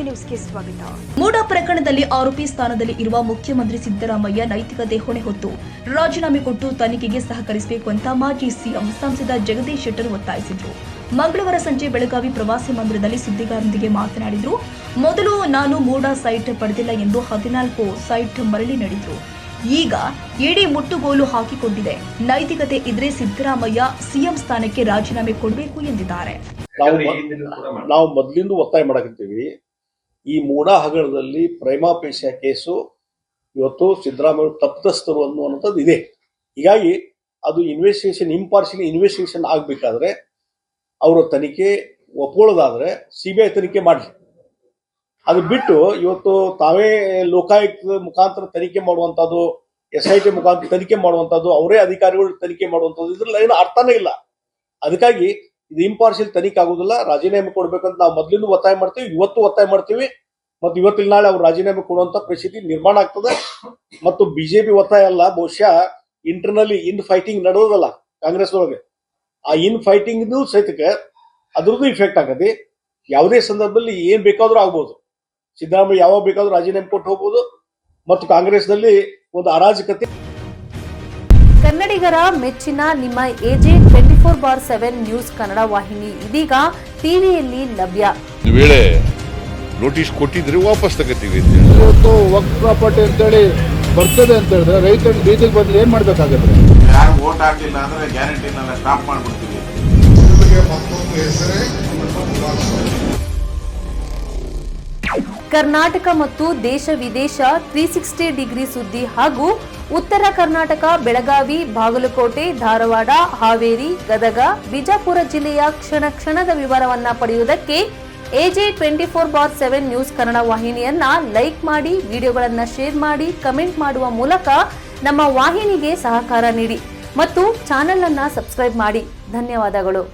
ನ್ಯೂಸ್ಗೆ ಸ್ವಾಗತ. ಮೂಡಾ ಪ್ರಕರಣದಲ್ಲಿ ಆರೋಪಿ ಸ್ಥಾನದಲ್ಲಿ ಇರುವ ಮುಖ್ಯಮಂತ್ರಿ ಸಿದ್ದರಾಮಯ್ಯ ನೈತಿಕತೆ ಹೊಣೆ ಹೊತ್ತು ರಾಜೀನಾಮೆ ಕೊಟ್ಟು ತನಿಖೆಗೆ ಸಹಕರಿಸಬೇಕು ಅಂತ ಮಾಜಿ ಸಿಎಂ ಸಂಸದ ಜಗದೀಶ್ ಶೆಟ್ಟರ್ ಒತ್ತಾಯಿಸಿದರು. ಮಂಗಳವಾರ ಸಂಜೆ ಬೆಳಗಾವಿ ಪ್ರವಾಸಿ ಮಂದಿರದಲ್ಲಿ ಸುದ್ದಿಗಾರರೊಂದಿಗೆ ಮಾತನಾಡಿದರು. ಮೊದಲು ನಾನು ಮೂಡಾ ಸೈಟ್ ಪಡೆದಿಲ್ಲ ಎಂದು 14 ಸೈಟ್ ಮರಳಿ ನೀಡಿದ್ರು. ಈಗ ಇಡೀ ಮುಟ್ಟುಗೋಲು ಹಾಕಿಕೊಂಡಿದೆ. ನೈತಿಕತೆ ಇದ್ರೆ ಸಿದ್ದರಾಮಯ್ಯ ಸಿಎಂ ಸ್ಥಾನಕ್ಕೆ ರಾಜೀನಾಮೆ ಕೊಡಬೇಕು ಎಂದಿದ್ದಾರೆ. ನಾವು ಮೊದಲಿಂದ ಒತ್ತಾಯ ಮಾಡಕತ್ತೀವಿ. ಈ ಮೂಡಾ ಹಗರಣದಲ್ಲಿ ಪ್ರೈಮಾ ಫೇಸಿಯಾ ಕೇಸು ಇವತ್ತು ಸಿದ್ದರಾಮಯ್ಯ ತಪ್ಪಿತಸ್ಥರು ಅನ್ನುವಂಥದ್ದು ಇದೆ. ಹೀಗಾಗಿ ಅದು ಇನ್ವೆಸ್ಟಿಗೇಷನ್ ಇಂಪಾರ್ಷಿಯಲ್ ಇನ್ವೆಸ್ಟಿಗೇಷನ್ ಆಗಬೇಕಾದ್ರೆ ಅವರು ತನಿಖೆ ಒಪ್ಕೊಳ್ಳೋದಾದ್ರೆ ಸಿಬಿಐ ತನಿಖೆ ಮಾಡಲಿ. ಅದು ಬಿಟ್ಟು ಇವತ್ತು ತಾವೇ ಲೋಕಾಯುಕ್ತ ಮುಖಾಂತರ ತನಿಖೆ ಮಾಡುವಂತದ್ದು, SIT ಮುಖಾಂತರ ತನಿಖೆ ಮಾಡುವಂತದ್ದು, ಅವರೇ ಅಧಿಕಾರಿಗಳು ತನಿಖೆ ಮಾಡುವಂತದ್ದು, ಇದ್ರಲ್ಲಿ ಏನು ಅರ್ಥನೇ ಇಲ್ಲ. ಅದಕ್ಕಾಗಿ ಇದು ಇಂಪಾರ್ಷಿಯಲ್ ತನಿಖೆ ಆಗುದಿಲ್ಲ. ರಾಜೀನಾಮೆ ಕೊಡ್ಬೇಕಂತ ನಾವು ಮೊದಲಿಂದ ಒತ್ತಾಯ ಮಾಡ್ತೀವಿ, ಇವತ್ತು ಒತ್ತಾಯ ಮಾಡ್ತೀವಿ. ಮತ್ತು ಇವತ್ತಿನ ನಾಳೆ ಅವ್ರು ರಾಜೀನಾಮೆ ಕೊಡುವಂತ ಪರಿಸ್ಥಿತಿ ನಿರ್ಮಾಣ ಆಗ್ತದೆ. ಮತ್ತು ಬಿಜೆಪಿ ಒತ್ತಾಯ ಅಲ್ಲ, ಬಹುಶಃ ಇಂಟರ್ನಲಿ ಇನ್ ಫೈಟಿಂಗ್ ನಡೆಯೋದಲ್ಲ ಕಾಂಗ್ರೆಸ್ ಒಳಗೆ. ಆ ಇನ್ ಫೈಟಿಂಗ್ ಸಹಿತಕ್ಕೆ ಅದ್ರದ್ದು ಇಫೆಕ್ಟ್ ಆಗತ್ತೆ. ಯಾವುದೇ ಸಂದರ್ಭದಲ್ಲಿ ಏನ್ ಬೇಕಾದ್ರೂ ಆಗ್ಬೋದು. ಸಿದ್ದರಾಮಯ್ಯ ಯಾವಾಗ ಬೇಕಾದ್ರೂ ರಾಜೀನಾಮೆ ಕೊಟ್ಟು ಹೋಗ್ಬೋದು. ಮತ್ತು ಕಾಂಗ್ರೆಸ್ನಲ್ಲಿ ಒಂದು ಅರಾಜಕತೆ. ಕನ್ನಡಿಗರ ಮೆಚ್ಚಿನ ನಿಮ್ಮ AJ 24/7 ನ್ಯೂಸ್ ಕನ್ನಡ ವಾಹಿನಿ ಇದೀಗ ಟಿವಿಯಲ್ಲಿ ಲಭ್ಯ. ಒಂದು ವೇಳೆ ನೋಟಿಸ್ ಕೊಟ್ಟಿದ್ರೆ ವಾಪಸ್ ತಗೋತೀವಿ. ಇವತ್ತು ವಕ್ಫ್ ಪ್ರಾಪರ್ಟಿ ಅಂತೇಳಿ ಬರ್ತದೆ ಅಂತ ಹೇಳಿದ್ರೆ ರೈತರು ಬೀದಿಗೆ ಬಂದ್ರೆ ಏನ್ ಮಾಡ್ಬೇಕಾಗತ್ತೆ? ಯಾರು ವೋಟ್ ಹಾಕಿಲ್ಲ ಅಂದ್ರೆ ಗ್ಯಾರಂಟಿನೆಲ್ಲ ಸ್ಟಾಪ್ ಮಾಡ್ಬಿಡ್ತೀವಿ. ಕರ್ನಾಟಕ ಮತ್ತು ದೇಶ ವಿದೇಶ 360 ಡಿಗ್ರಿ ಸುದ್ದಿ ಹಾಗೂ ಉತ್ತರ ಕರ್ನಾಟಕ, ಬೆಳಗಾವಿ, ಬಾಗಲಕೋಟೆ, ಧಾರವಾಡ, ಹಾವೇರಿ, ಗದಗ, ಬಿಜಾಪುರ ಜಿಲ್ಲೆಯ ಕ್ಷಣ ಕ್ಷಣದ ವಿವರವನ್ನ ಪಡೆಯುವುದಕ್ಕೆ AJ 24/7 ನ್ಯೂಸ್ ಕನ್ನಡ ವಾಹಿನಿಯನ್ನ ಲೈಕ್ ಮಾಡಿ, ವಿಡಿಯೋಗಳನ್ನ ಶೇರ್ ಮಾಡಿ, ಕಮೆಂಟ್ ಮಾಡುವ ಮೂಲಕ ನಮ್ಮ ವಾಹಿನಿಗೆ ಸಹಕಾರ ನೀಡಿ ಮತ್ತು ಚಾನೆಲ್ ಅನ್ನ ಸಬ್ಸ್ಕ್ರೈಬ್ ಮಾಡಿ. ಧನ್ಯವಾದಗಳು.